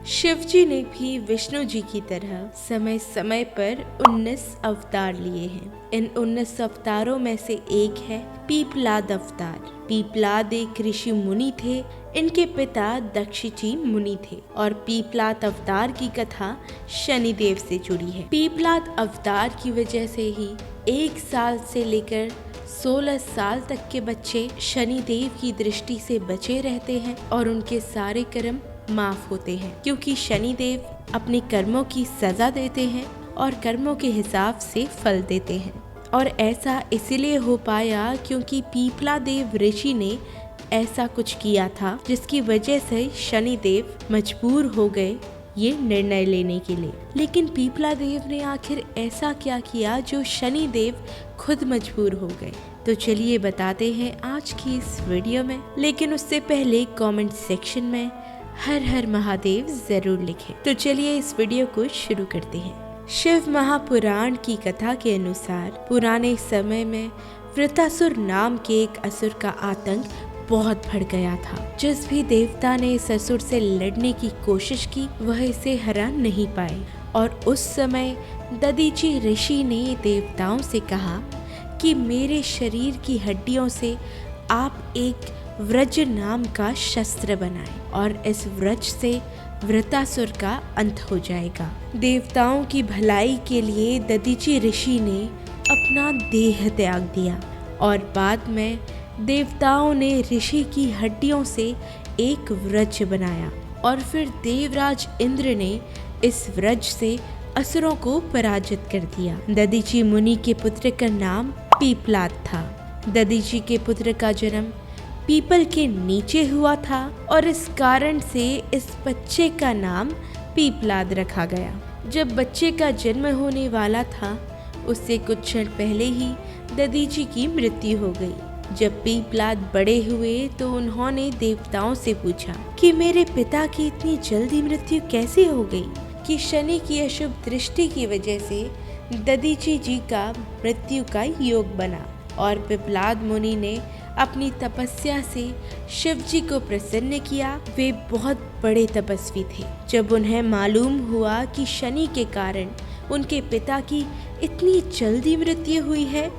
शिवजी ने भी विष्णु जी की तरह समय समय पर 19 अवतार लिए हैं। इन 19 अवतारों में से एक है पीपलाद अवतार। पीपलाद एक ऋषि मुनि थे। इनके पिता दक्षिची मुनि थे और पीपलाद अवतार की कथा शनिदेव से जुड़ी है। पीपलाद अवतार की वजह से ही 1 साल से लेकर 16 साल तक के बच्चे शनिदेव की दृष्टि से बचे रहते हैं और उनके सारे कर्म माफ होते हैं, क्योंकि शनिदेव अपने कर्मों की सजा देते हैं और कर्मों के हिसाब से फल देते हैं। और ऐसा इसलिए हो पाया क्योंकि पीपलादेव ऋषि ने ऐसा कुछ किया था जिसकी वजह से शनिदेव मजबूर हो गए ये निर्णय लेने के लिए। लेकिन पीपलादेव ने आखिर ऐसा क्या किया जो शनिदेव खुद मजबूर हो गए? तो चलिए बताते हैं आज की इस वीडियो में। लेकिन उससे पहले कमेंट सेक्शन में हर हर महादेव जरूर लिखें। तो चलिए इस वीडियो को शुरू करते हैं। शिव महापुराण की कथा के अनुसार पुराने समय में वृत्रासुर नाम के एक असुर का आतंक बहुत बढ़ गया था। जिस भी देवता ने इस असुर से लड़ने की कोशिश की वह इसे हरा नहीं पाए। और उस समय दधीचि ऋषि ने देवताओं से कहा कि मेरे शरीर की हड्डियों से आप एक वज्र नाम का शस्त्र बनाएं और इस वज्र से वृत्रासुर का अंत हो जाएगा। देवताओं की भलाई के लिए दधीचि ऋषि ने अपना देह त्याग दिया और बाद में देवताओं ने ऋषि की हड्डियों से एक वज्र बनाया और फिर देवराज इंद्र ने इस वज्र से असुरों को पराजित कर दिया। दधीचि मुनि के पुत्र का नाम पीपलाद था। दधीचि के पुत्र का जन्म पीपल के नीचे हुआ था और इस कारण से इस बच्चे का नाम पीपलाद रखा गया। जब बच्चे का जन्म होने वाला था उससे कुछ क्षण पहले ही दधीचि की मृत्यु हो गई। जब पीपलाद बड़े हुए तो उन्होंने देवताओं से पूछा कि मेरे पिता की इतनी जल्दी मृत्यु कैसे हो गई? कि शनि की अशुभ दृष्टि की वजह से दधीचि जी का मृत्यु का योग बना और पीपलाद मुनि ने अपनी तपस्या से शिव जी को प्रसन्न किया। वे बहुत बड़े तपस्वी थे। जब उन्हें मालूम हुआ कि शनि के कारण उनके पिता की इतनी जल्दी मृत्यु हुई है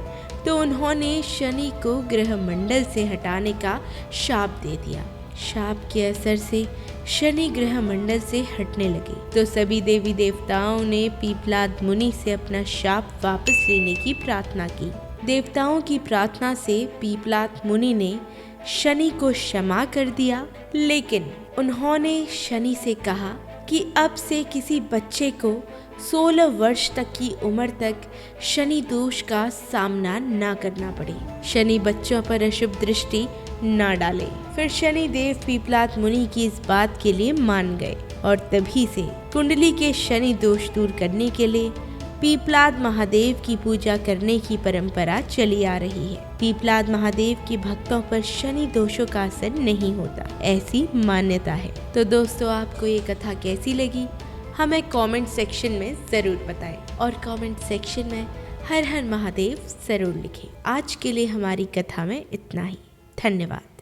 तो उन्होंने शनि को ग्रह मंडल से हटाने का शाप दे दिया। शाप के असर से शनि ग्रह मंडल से हटने लगे तो सभी देवी देवताओं ने पीपलाद मुनि से अपना शाप वापस लेने की प्रार्थना की। देवताओं की प्रार्थना से पीपलाद मुनि ने शनि को क्षमा कर दिया, लेकिन उन्होंने शनि से कहा कि अब से किसी बच्चे को 16 वर्ष तक की उम्र तक शनि दोष का सामना न करना पड़े। शनि बच्चों पर अशुभ दृष्टि न डाले। फिर शनि देव पीपलाद मुनि की इस बात के लिए मान गए और तभी से कुंडली के शनि दोष दूर करने के लिए पीपलाद महादेव की पूजा करने की परंपरा चली आ रही है। पीपलाद महादेव के भक्तों पर शनि दोषों का असर नहीं होता, ऐसी मान्यता है। तो दोस्तों, आपको ये कथा कैसी लगी हमें कमेंट सेक्शन में जरूर बताएं और कमेंट सेक्शन में हर हर महादेव जरूर लिखें। आज के लिए हमारी कथा में इतना ही। धन्यवाद।